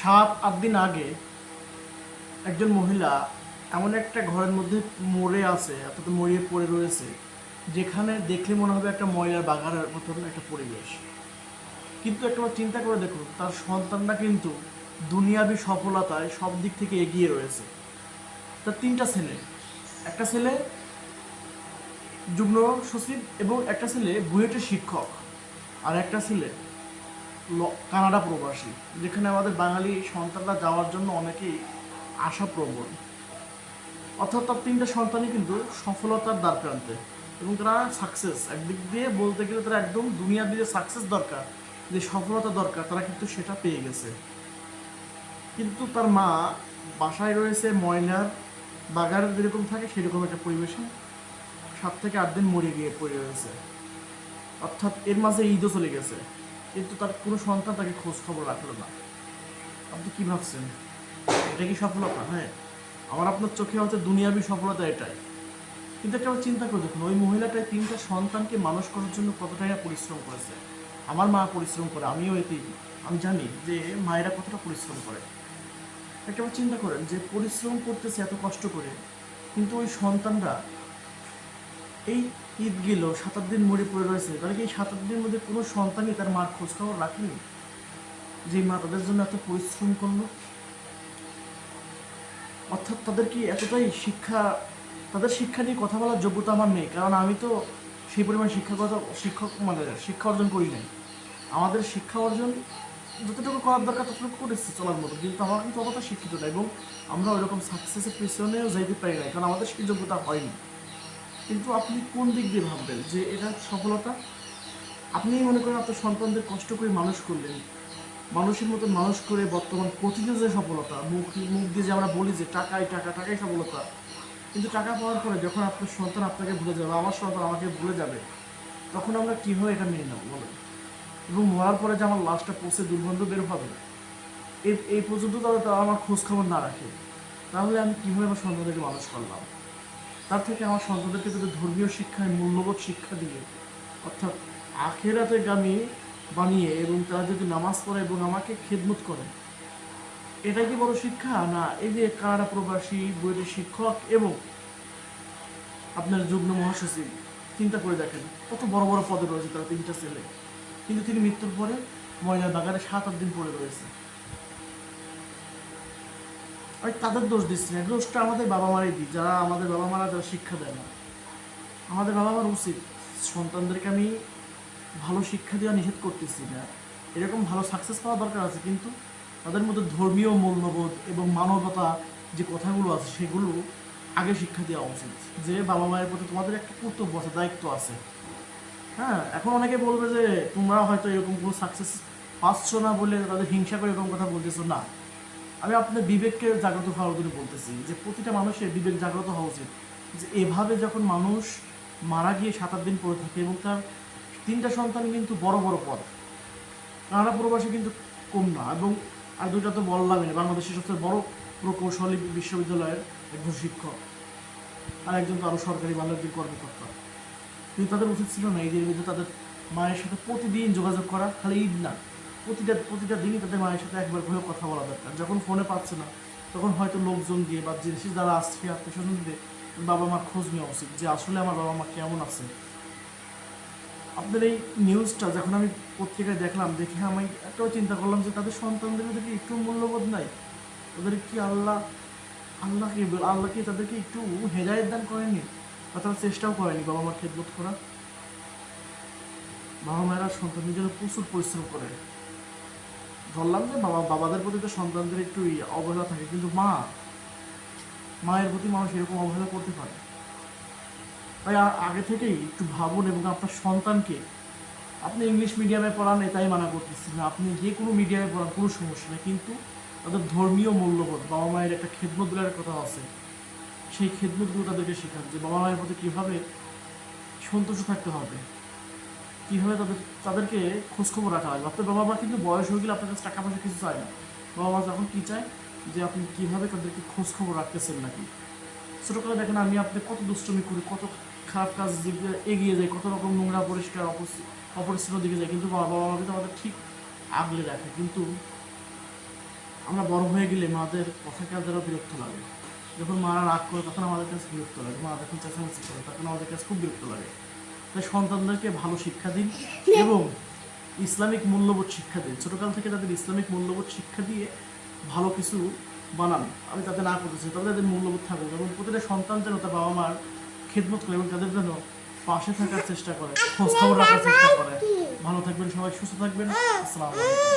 7-8 দিন আগে একজন মহিলা এমন একটা ঘরের মধ্যে মরে আছে, অর্থাৎ মরিয়ে পড়ে রয়েছে, যেখানে দেখলে মনে হবে একটা ময়লার বাগানের মতন একটা পরিবেশ। কিন্তু একটা চিন্তা করে দেখুন, তার সন্তানরা কিন্তু দুনিয়াবী সফলতায় সব দিক থেকে এগিয়ে রয়েছে। তার 3টা ছেলে, একটা ছেলে যুগ্ম সচিব এবং একটা ছেলে বুয়েটের শিক্ষক, আর একটা ছেলে কানাডা প্রবাসী, যেখানে আমাদের বাঙালি সন্তানরা যাওয়ার জন্য অনেকেই আশাপ্রবণ। অর্থাৎ তার 3টা সন্তানই কিন্তু সফলতার দ্বার প্রান্তে এবং তারা সাকসেস। একদিক দিয়ে বলতে গেলে তারা একদম দুনিয়ার দিকে সাকসেস দরকার, যে সফলতা দরকার, তারা কিন্তু সেটা পেয়ে গেছে। কিন্তু তার মা বাসায় রয়েছে ময়লার বাগার যেরকম থাকে সেরকম একটা পরিবেশে 7 থেকে 8 দিন মরে গিয়ে পড়ে রয়েছে। অর্থাৎ এর মাঝে ঈদও চলে গেছে, কিন্তু তার কোনো সন্তান তাকে খোঁজ খবর রাখলো না। আপনি কি ভাবছেন, এটা কি সফলতা? হ্যাঁ, আমার আপনার চোখে হচ্ছে দুনিয়াবী সফলতা এটাই। কিন্তু একটা চিন্তা করে দেখুন, ওই মহিলাটাই 3টা সন্তানকে মানুষ করার জন্য কতটা পরিশ্রম করেছে। আমার মা পরিশ্রম করে, আমিও এতেই, আমি জানি যে মায়েরা কতটা পরিশ্রম করে। একটা চিন্তা করেন যে পরিশ্রম করতেছে এত কষ্ট করে, কিন্তু ওই সন্তানরা এই ঈদ গেল 7-8 দিন মরে পড়ে রয়েছে, তাহলে কি এই 7-8 দিনের মধ্যে কোনো সন্তানই তার মার খোঁজখবর রাখেনি, যে মা তাদের জন্য এত পরিশ্রম করলো? অর্থাৎ তাদের কি এতটাই তাদের শিক্ষা নিয়ে কথা বলার যোগ্যতা আমার নেই, কারণ আমি তো সেই পরিমাণ শিক্ষা অর্জন করি নাই। আমাদের শিক্ষা অর্জন যতটুকু করার দরকার ততটুকু করেছি চলার মতো, কিন্তু আমরা কিন্তু অতটা শিক্ষিত না এবং আমরা ওইরকম সাকসেসের পিছনেও যাইতে পারি না, কারণ আমাদের সেই যোগ্যতা হয়নি। কিন্তু আপনি কোন দিক দিয়ে ভাববেন যে এটা সফলতা? আপনি মনে করেন আপনার সন্তানদের কষ্ট করে মানুষ করলেন, মানুষের মতো মানুষ করে বর্তমান কথিত যে সফলতা, মুখ মুখ দিয়ে যে আমরা বলি যে টাকাই টাকা, টাকাই সফলতা, কিন্তু টাকা পাওয়ার পরে যখন আপনার সন্তান আপনাকে ভুলে যাবে, আমার সন্তান আমাকে ভুলে যাবে, তখন আমরা কীভাবে এটা মেনে নেবো বলেন? এবং মরার পরে যে আমার লাশটা পৌঁছে দুর্গন্ধ বের হবে, এই পর্যন্ত তারা আমার খোঁজখবর না রাখে, তাহলে আমি কীভাবে আমার সন্তানদেরকে মানুষ করলাম? তার থেকে আমার সন্তানদেরকে যদি ধর্মীয় শিক্ষায় মূল্যবোধ শিক্ষা দিয়ে, অর্থাৎ আখেরাতে গামী বানিয়ে, এবং তারা যদি নামাজ পড়ে এবং আমাকে খেদমত করে, এটাই কি বড় শিক্ষা? না এই যে কানাডা প্রবাসী, বুয়েটের শিক্ষক এবং আপনার যুগ্ম মহাসচিব, চিন্তা করে দেখেন কত বড় বড় পদে রয়েছে তারা 3টা ছেলে, কিন্তু তিনি মৃত্যুর পরে ময়লার বাগানে 7-8 দিন পড়ে রয়েছে। আমি তাদের দোষ দিচ্ছি না, দোষটা আমাদের বাবা মারাই দিই, যারা আমাদের বাবা মারা যারা শিক্ষা দেয় না। আমাদের বাবা মার উচিত, সন্তানদেরকে আমি ভালো শিক্ষা দেওয়া নিষেধ করতেছি না, এরকম ভালো সাকসেস পাওয়া দরকার আছে, কিন্তু তাদের মধ্যে ধর্মীয় মূল্যবোধ এবং মানবতা যে কথাগুলো আছে সেগুলো আগে শিক্ষা দেওয়া উচিত, যে বাবা মায়ের প্রতি তোমাদের একটা কর্তব্য আছে, দায়িত্ব আছে। হ্যাঁ, এখন অনেকে বলবে যে তোমরা হয়তো এরকম কোনো সাকসেস পাচ্ছ না বলে তাদের হিংসা করে এরকম কথা বলতেছো। না, আমি আপনার বিবেককে জাগ্রত হওয়ার জন্য বলতেছি যে প্রতিটা মানুষের বিবেক জাগ্রত হওয়া উচিত, যে এভাবে যখন মানুষ মারা গিয়ে 7-8 দিন পড়ে থাকে এবং তার 3টা সন্তান কিন্তু বড় বড় পদ, কানাডা প্রবাসী কিন্তু কম না, এবং আর 2টা তো বললামই না, বাংলাদেশের সবচেয়ে বড় প্রকৌশলী বিশ্ববিদ্যালয়ের একজন শিক্ষক, আর একজন তো আরও সরকারি ভালো একজন কর্মকর্তা। কিন্তু তাদের উচিত ছিল না ঈদের মধ্যে তাদের মায়ের সাথে প্রতিদিন যোগাযোগ করা, খালি ঈদ না, প্রতিটা দিনই তাদের মায়ের সাথে একবার হয়েও কথা বলা দরকার। যখন ফোনে পাচ্ছে না, তখন হয়তো লোকজন দিয়ে বা যে যারা আসছে আত্মীয় স্বজন দিয়ে বাবা মার খোঁজ নেওয়া উচিত, যে আসলে আমার বাবা মা কেমন আছে। আপনার এই নিউজটা যখন আমি পত্রিকায় দেখলাম, দেখে আমি একটাও চিন্তা করলাম যে তাদের সন্তানদের মধ্যে কি একটু মূল্যবোধ নাই? তাদের কি আল্লাহ কি তাদেরকে একটু হেদায়েত দান করেনি, বা তারা চেষ্টাও করেনি বাবা মার খেদমত করা? বাবা মায়েরা সন্তানদের জন্য প্রচুর পরিশ্রম করে। ধরলাম যে বাবাদের প্রতি তো সন্তানদের একটু অবহেলা থাকে, কিন্তু মায়ের প্রতি মানুষ এরকম অবহেলা করতে পারে? তাই আগে থেকেই একটু ভাবুন, এবং আপনার সন্তানকে আপনি ইংলিশ মিডিয়ামে পড়ান, এটাই মানা করতেছি না, আপনি যে কোনো মিডিয়ামে পড়ান কোনো সমস্যা নেই, কিন্তু তাদের ধর্মীয় মূল্যবোধ, বাবা মায়ের একটা খেদমত দেওয়ার কথা আছে, সেই খেদমতগুলো তাদেরকে শেখান, যে বাবা মায়ের প্রতি কীভাবে সন্তুষ্ট থাকতে হবে, কীভাবে তাদেরকে খোঁজখবর রাখা লাগবে। আপনার বাবা মা কিন্তু বয়স হয়ে গেলে আপনার কাছে টাকা পয়সা কিছু চায় না, বাবা মা যখন কী চায়, যে আপনি কীভাবে তাদেরকে খোঁজখবর রাখতেছেন নাকি। ছোটোকালে দেখেন আমি আপনি কত দুষ্টমি করি, কত খারাপ কাজ দিকে এগিয়ে যাই, কত রকম নোংরা পরিষ্কার অপরিচ্ছন্ন দিকে যায়, কিন্তু বাবা মা কিন্তু আমাদের ঠিক আগলে রাখে। কিন্তু আমরা বড় হয়ে গেলে মাদের কথা কাজেরও বিরক্ত লাগে। যখন মারা রাগ করে তখন আমাদের কাছে বিরক্ত লাগে, মা যখন চেঁচামেচি করে তখন আমাদের কাছে খুব বিরক্ত লাগে। তাই সন্তানদেরকে ভালো শিক্ষা দিন এবং ইসলামিক মূল্যবোধ শিক্ষা দিন। ছোটকাল থেকে তাদের ইসলামিক মূল্যবোধ শিক্ষা দিয়ে ভালো কিছু বানান। আমি তাদের না করতেছি, তবে তাদের মূল্যবোধ থাকুক এবং প্রতিটা সন্তান যেন তার বাবা মার খেদমত করে এবং তাদের যেন পাশে থাকার চেষ্টা করে, খোঁজ খবর রাখার চেষ্টা করে। ভালো থাকবেন সবাই, সুস্থ থাকবেন। আসসালামু আলাইকুম।